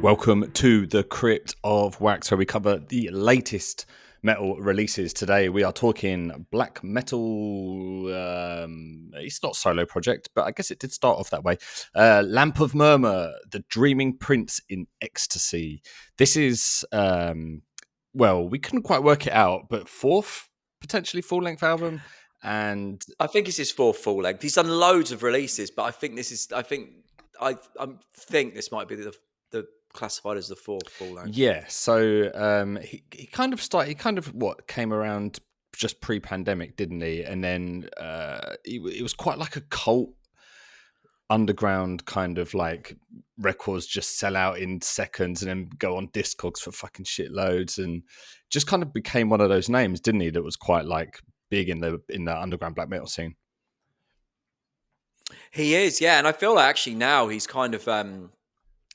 Welcome to the Crypt of Wax, where we cover the latest metal releases. Today we are talking black metal. It's not solo project, but I guess it did start off that way. Lamp of Murmuur, the Dreaming Prince in Ecstasy. This is, well, we couldn't quite work it out, but potentially full-length album. And I think it's his fourth full length. He's done loads of releases, but I think this is. I think this might be the classified as the fourth full length. yeah, so he kind of started. He kind of came around just pre-pandemic, didn't he? And then it was quite like a cult underground kind of like records just sell out in seconds and then go on Discogs for fucking shitloads, and just kind of became one of those names, didn't he? That was quite like big in the underground black metal scene. He is, yeah, and I feel like actually now he's kind of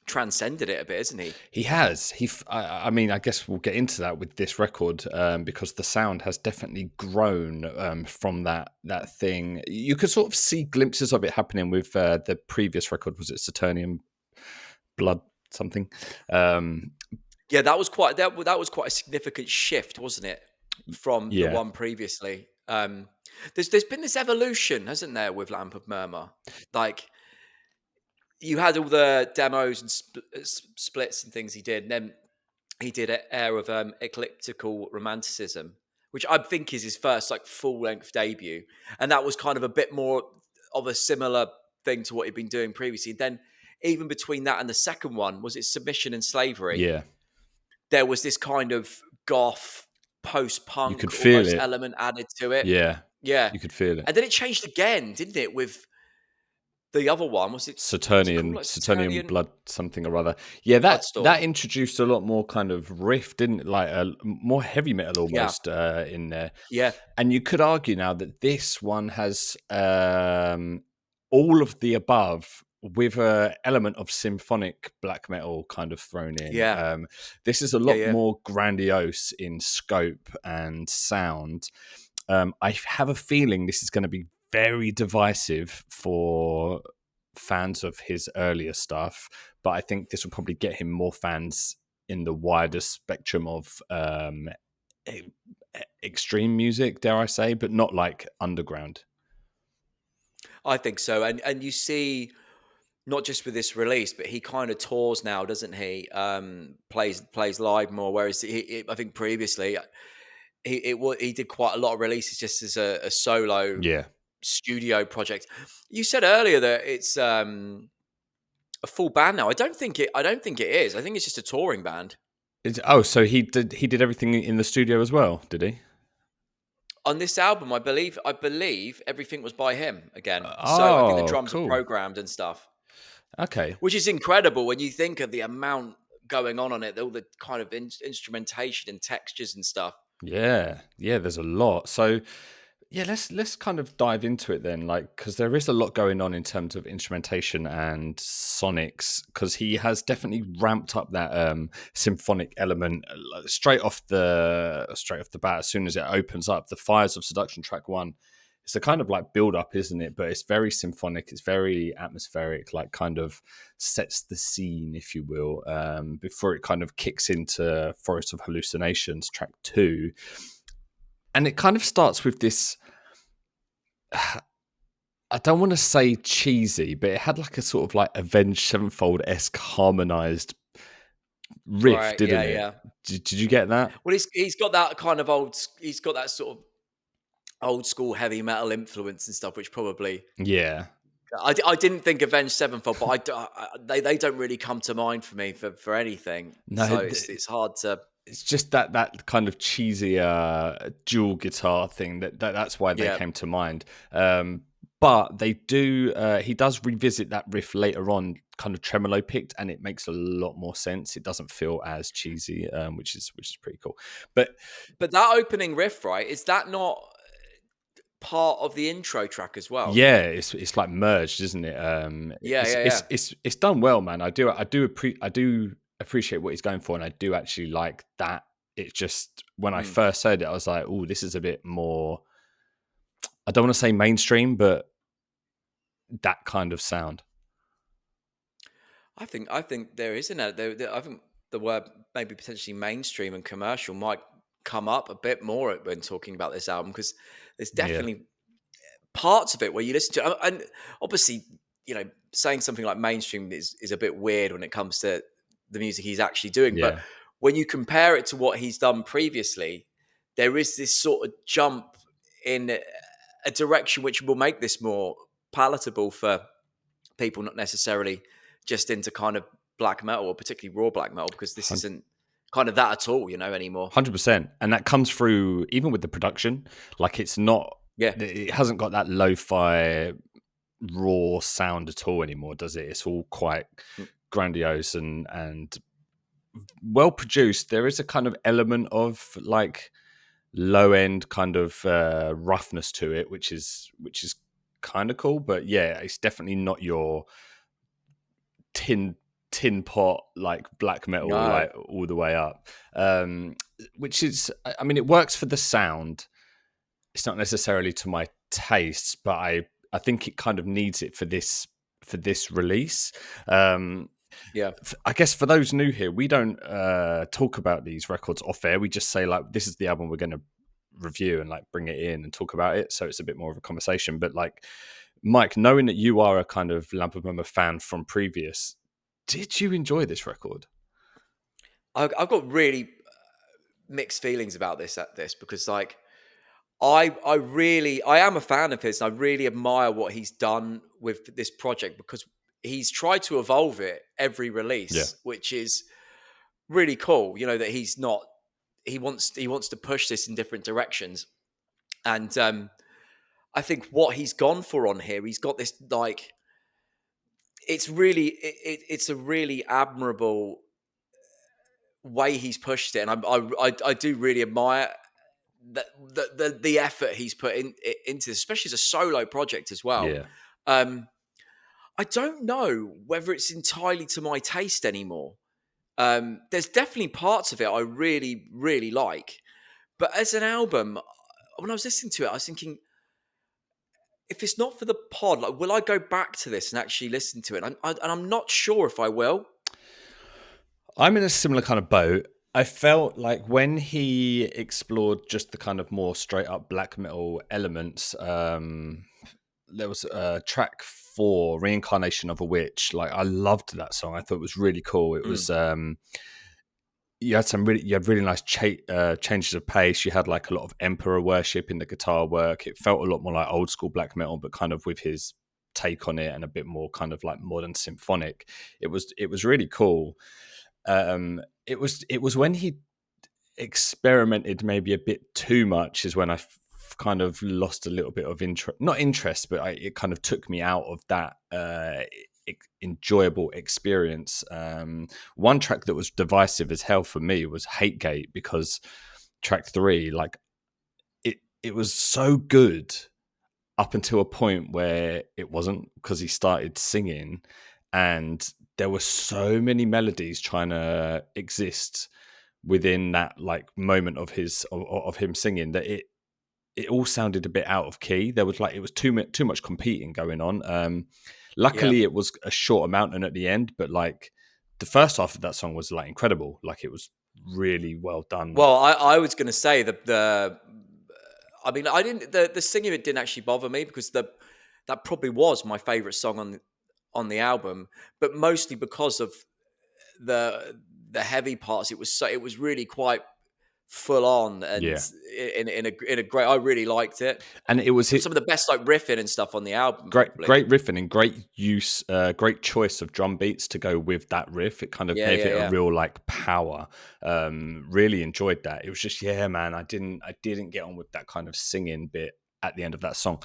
transcended it a bit, isn't he? He has. I mean, I guess we'll get into that with this record because the sound has definitely grown from that thing. You could sort of see glimpses of it happening with the previous record. Was it Saturnian Blood something? Yeah, that was quite a significant shift, wasn't it, from the one previously? There's been this evolution, hasn't there, with Lamp of Murmuur? Like, you had all the demos and splits and things he did, and then he did an air of ecliptical romanticism, which I think is his first like full-length debut, and that was kind of a bit more of a similar thing to what he'd been doing previously. Then, even between that and the second one, was it Submission and Slavery? Yeah, there was this kind of goth post-punk you could feel almost it. element added to it. Yeah, Yeah, you could feel it. and then it changed again, didn't it? With the other one, was it Saturnian Blood something or other? Yeah, that introduced a lot more kind of riff, didn't it? Like a more heavy metal almost in there. Yeah, and you could argue now that this one has all of the above with an element of symphonic black metal kind of thrown in. Yeah. This is a lot more grandiose in scope and sound. I have a feeling this is going to be very divisive for fans of his earlier stuff, but I think this will probably get him more fans in the wider spectrum of extreme music, dare I say, but not like underground. I think so. And you see, not just with this release, but he kind of tours now, doesn't he? Plays live more, whereas I think previously he did quite a lot of releases just as a solo studio project. You said earlier that it's a full band now. I don't think it is. I think it's just a touring band. So he did everything in the studio as well, did he? On this album, I believe everything was by him again. So I think the drums are programmed and stuff. Okay. Which is incredible when you think of the amount going on it, all the kind of instrumentation and textures and stuff. Yeah, there's a lot. So yeah, let's kind of dive into it then, like, because there is a lot going on in terms of instrumentation and sonics, because he has definitely ramped up that symphonic element straight off the bat. As soon as it opens up, the Fires of Seduction track 1, it's a kind of like build up, isn't it? But it's very symphonic, it's very atmospheric, like kind of sets the scene, if you will, before it kind of kicks into Forest of Hallucinations track 2. And it kind of starts with this, I don't want to say cheesy, but it had like a sort of like Avenged Sevenfold-esque harmonized riff, didn't it? Yeah. Did you get that? Well, he's got that kind of he's got that sort of old school heavy metal influence and stuff, which probably I didn't think Avenged Sevenfold, but they don't really come to mind for me for anything. No, so it's hard to. It's just that kind of cheesy dual guitar thing that's why they came to mind. But they do. He does revisit that riff later on, kind of tremolo picked, and it makes a lot more sense. It doesn't feel as cheesy, which is pretty cool. But that opening riff, right? Is that not part of the intro track as well? Yeah, it's like merged, isn't it? It's done well, man. I do appreciate what he's going for, and I do actually like that. It's just when I first heard it, I was like, "Oh, this is a bit more." I don't want to say mainstream, but that kind of sound. I think there is I think the word maybe potentially mainstream and commercial might come up a bit more when talking about this album, because there's Yeah, definitely parts of it where you listen to, and obviously, saying something like mainstream is a bit weird when it comes to the music he's actually doing. But yeah, when you compare it to what he's done previously, there is this sort of jump in a direction which will make this more palatable for people not necessarily just into kind of black metal, or particularly raw black metal, because this isn't kind of that at all, anymore. 100%. And that comes through even with the production. Like it's not, Yeah. it hasn't got that lo-fi raw sound at all anymore, does it? It's all quite Mm. grandiose and well produced. There is a kind of element of like low end kind of roughness to it, which is kind of cool. But yeah, it's definitely not your tin tin pot like black metal No. like all the way up. Which is, I mean, it works for the sound. It's not necessarily to my tastes, but I think it kind of needs it for this release. Yeah. I guess for those new here, we don't talk about these records off air. We just say like, this is the album we're going to review and like bring it in and talk about it. So it's a bit more of a conversation. But like, Mike, knowing that you are a kind of Lamp of Murmur fan from previous, did you enjoy this record? I've got really mixed feelings about this because, like, I am a fan of his, and I really admire what he's done with this project, because he's tried to evolve it every Yeah. release, which is really cool. That he's not he wants to push this in different directions. And I think what he's gone for on here, he's got this, like, it's a really admirable way he's pushed it, and I do really admire the effort he's put into this, especially as a solo project as well. Yeah. Um, I don't know whether it's entirely to my taste anymore. There's definitely parts of it I really, really like, but as an album, when I was listening to it, I was thinking, if it's not for the pod, like, will I go back to this and actually listen to it? And I'm not sure if I will. I'm in a similar kind of boat. I felt like when he explored just the kind of more straight up black metal elements, there was a track for Reincarnation of a Witch. Like I loved that song. I thought it was really cool. It Mm, was you had really nice changes of pace. You had like a lot of emperor worship in the guitar work. It felt a lot more like old school black metal, but kind of with his take on it and a bit more kind of like modern symphonic. It was really cool. It was when he experimented maybe a bit too much is when I kind of lost a little bit of interest, not interest, but it kind of took me out of that enjoyable experience. One track that was divisive as hell for me was Hate Gate, because track 3, like it was so good up until a point where it wasn't, because he started singing and there were so many melodies trying to exist within that like moment of him singing that it all sounded a bit out of key. There was like, it was too much competing going on. yeah. Luckily it was a short amount and at the end, but like the first half of that song was like incredible. Like it was really well done. Well, I was going to say the I mean, I didn't the singing of it didn't actually bother me, because that probably was my favorite song on the album, but mostly because of the heavy parts. It was really quite full on, and Yeah. in a great. I really liked it. And it was It was hit some of the best, like, riffing and stuff on the album, probably. great riffing and great use, great choice of drum beats to go with that riff. It kind of Yeah, gave yeah, it a yeah, real like power. Really enjoyed that. It was just, yeah, man, I didn't get on with that kind of singing bit at the end of that song.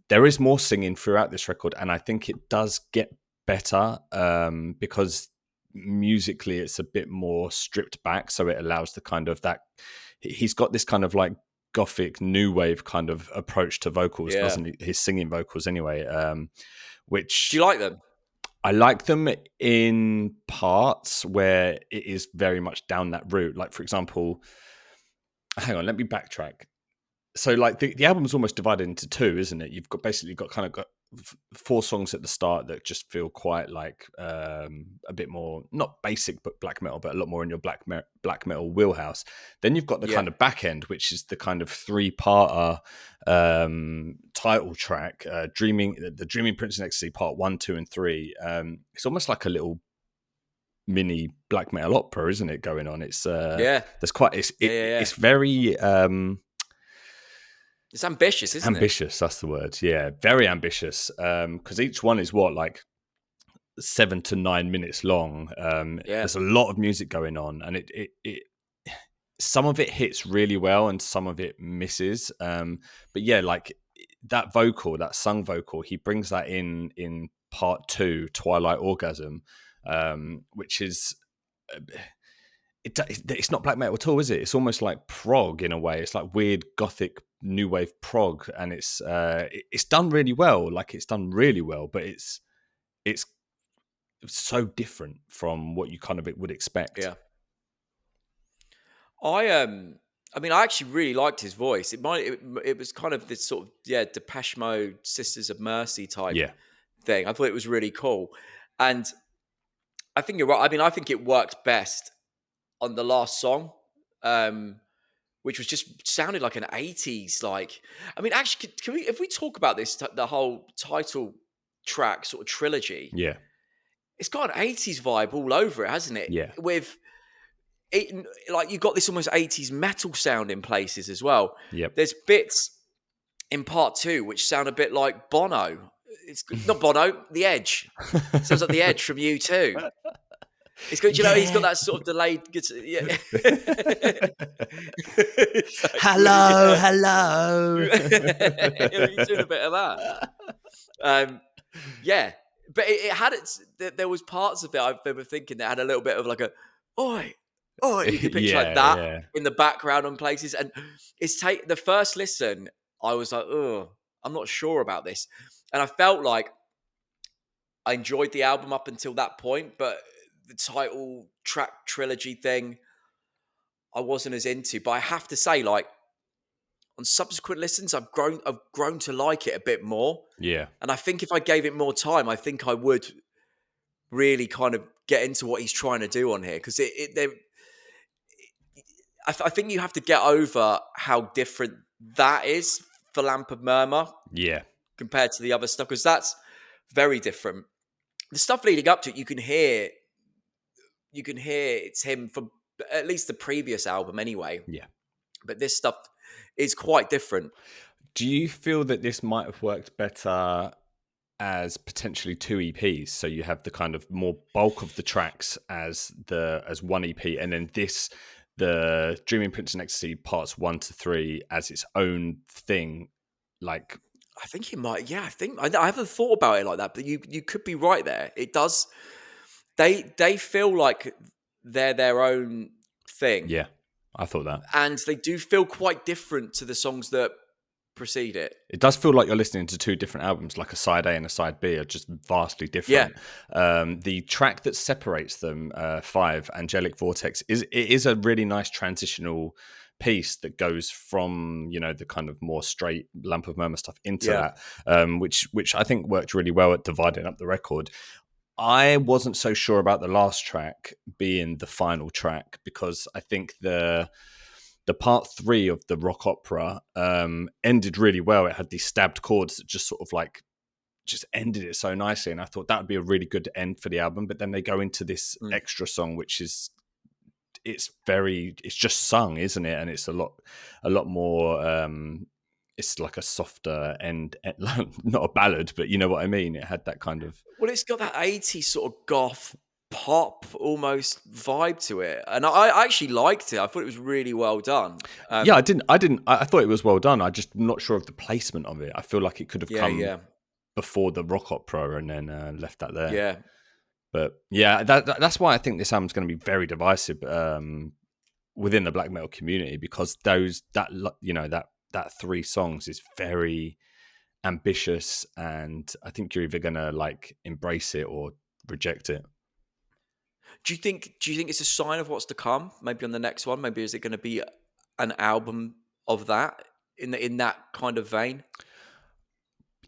There is more singing throughout this record, and I think it does get better, because musically it's a bit more stripped back, so it allows the kind of that he's got this kind of like gothic new wave kind of approach to vocals, yeah. doesn't he? His singing vocals anyway, Do which you like them? I like them in parts where it is very much down that route. Like for example, hang on, let me backtrack. So like the album's almost divided into two, isn't it? You've got basically got kind of got four songs at the start that just feel quite like a bit more not basic but black metal, but a lot more in your black metal wheelhouse. Then you've got the Yeah. kind of back end, which is the kind of three-parter title track, the Dreaming Prince in Ecstasy Part 1, 2, and 3. It's almost like a little mini black metal opera, isn't it? Going on. It's Yeah. there's quite Yeah. it's very It's ambitious, isn't it? ambitious. That's the word. Yeah, very ambitious. Because each one is what, like 7 to 9 minutes long. Yeah. There's a lot of music going on, and it some of it hits really well, and some of it misses. But yeah, like that vocal, that sung vocal, he brings that in part 2, Twilight Orgasm, which is. It's not black metal at all, is it? It's almost like prog in a way. It's like weird gothic new wave prog, and it's done really well. Like it's done really well, but it's so different from what you kind of would expect. Yeah. I mean, I actually really liked his voice. It was kind of this sort of Depeche Mode, Sisters of Mercy type Yeah, thing. I thought it was really cool, and I think you're right. I mean, I think it worked best on the last song, which was just sounded like an 80s. Like, I mean, actually, can we, if we talk about this, the whole title track sort of trilogy, yeah, it's got an 80s vibe all over it, hasn't it? yeah, With it, like you got this almost 80s metal sound in places as well. yep. There's bits in part 2 which sound a bit like Bono. It's not Bono, The Edge. Sounds like The Edge from U2. It's good, you know. He's got that sort of delayed. Yeah. Hello, hello. He's doing a bit of that. Yeah, but it had its. There was parts of it I remember thinking that had a little bit of like a oi, oi. You could picture like that Yeah. in the background on places, and the first listen. I was like, oh, I'm not sure about this, and I felt like I enjoyed the album up until that point, but the title track trilogy thing I wasn't as into. But I have to say, like on subsequent listens, I've grown to like it a bit more. Yeah. And I think if I gave it more time, I think I would really kind of get into what he's trying to do on here. Because I think you have to get over how different that is for Lamp of Murmur Yeah. compared to the other stuff. Because that's very different. The stuff leading up to it, you can hear it's him from at least the previous album anyway. Yeah. But this stuff is quite different. Do you feel that this might have worked better as potentially 2 EPs? So you have the kind of more bulk of the tracks as one EP, and then the Dreaming Prince in Ecstasy parts 1 to 3 as its own thing. Like, I think it might. Yeah, I haven't thought about it like that, but you could be right there. It does. They feel like they're their own thing. yeah, I thought that. And they do feel quite different to the songs that precede it. It does feel like you're listening to 2 different albums, like a side A and a side B are just vastly different. The track that separates them, 5, Angelic Vortex, is a really nice transitional piece that goes from, the kind of more straight Lamp of Murmur stuff into that, which I think worked really well at dividing up the record. I wasn't so sure about the last track being the final track, because I think the part 3 of the rock opera ended really well. It had these stabbed chords that just sort of like just ended it so nicely, and I thought that would be a really good end for the album. But then they go into this extra song, which is it's just sung, isn't it? And it's a lot more. It's like a softer end, not a ballad, but you know what I mean. It had that kind of. Well, it's got that 80s sort of goth pop almost vibe to it, and I actually liked it. I thought it was really well done. Yeah, I didn't. I thought it was well done. I'm just not sure of the placement of it. I feel like it could have come before the rock opera and then left that there. Yeah. But yeah, that's why I think this album's going to be very divisive within the black metal community, because that 3 songs is very ambitious, and I think you're either going to like embrace it or reject it. Do you think it's a sign of what's to come? Maybe on the next one. Maybe is it going to be an album of that in that kind of vein?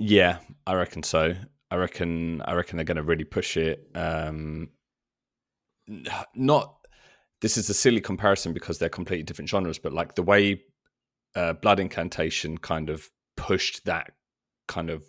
Yeah, I reckon so. I reckon they're going to really push it. Not this is a silly comparison because they're completely different genres, but like the way Blood Incantation kind of pushed that kind of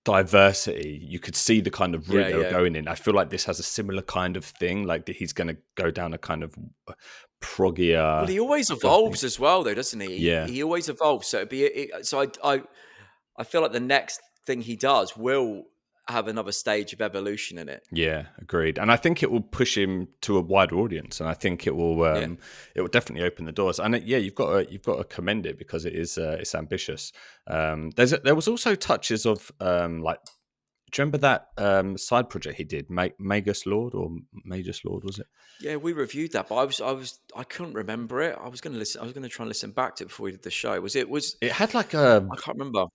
diversity, you could see the kind of route Yeah, they were yeah. going in. I feel like this has a similar kind of thing, like that he's going to go down a kind of Well, proggier he always sort of thing. evolves as well, though, doesn't he? Yeah, He always evolves. So it'd be so I feel like the next thing he does will have another stage of evolution in it. yeah, agreed. And I think it will push him to a wider audience, and I think Yeah. it will definitely open the doors. And yeah, you've got to commend it because it is it's ambitious. There was also touches of like, do you remember that side project he did, Magus Lord or Magus Lord, was it? Yeah, we reviewed that, but I couldn't remember it. I was going to listen. I was going to try and listen back to it before we did the show. Was It had like I can't remember.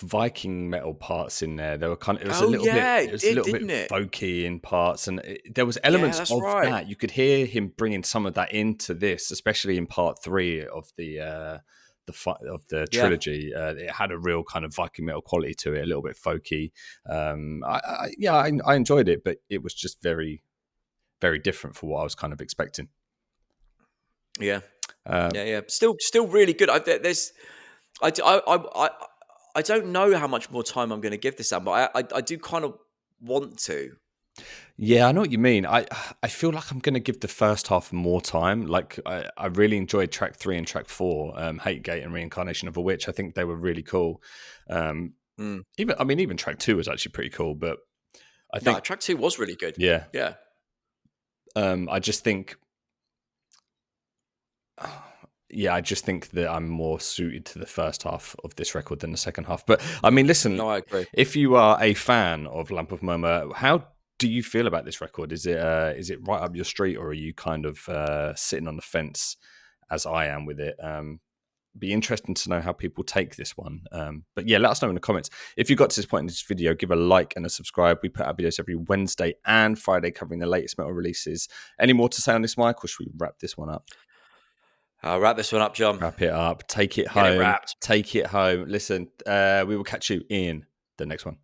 Viking metal parts in there. There were kind of Oh yeah, it it was a did, little bit didn't it? folky in parts, and there was Yeah, elements that's of right. that. You could hear him bringing some of that into this, especially in part 3 of of the Yeah, trilogy. It had a real kind of Viking metal quality to it, a little bit folky. I enjoyed it, but it was just very, very different for what I was kind of expecting. yeah, Uh, yeah, yeah. Still really good. I, d- I don't know how much more time I'm going to give this album, but I do kind of want to. Yeah, I know what you mean. I feel like I'm going to give the first half more time. Like I really enjoyed track 3 and track 4, Hate Gate and Reincarnation of a Witch. I think they were really cool. Um, Mm. even track 2 was actually pretty cool. But I No, think, track two was really good. yeah, Yeah. I just think, yeah, I just think that I'm more suited to the first half of this record than the second half. But I mean, listen, No, I agree. if you are a fan of Lamp of Murmur, how do you feel about this record? Is it right up your street, or are you kind of sitting on the fence as I am with it? Be interesting to know how people take this one. But yeah, let us know in the comments. If you got to this point in this video, give a like and a subscribe. We put out videos every Wednesday and Friday covering the latest metal releases. Any more to say on this, Mike, or should we wrap this one up? I'll wrap this one up, John. Wrap it up. Take it Get it home. wrapped. Take it home. Listen, we will catch you in the next one.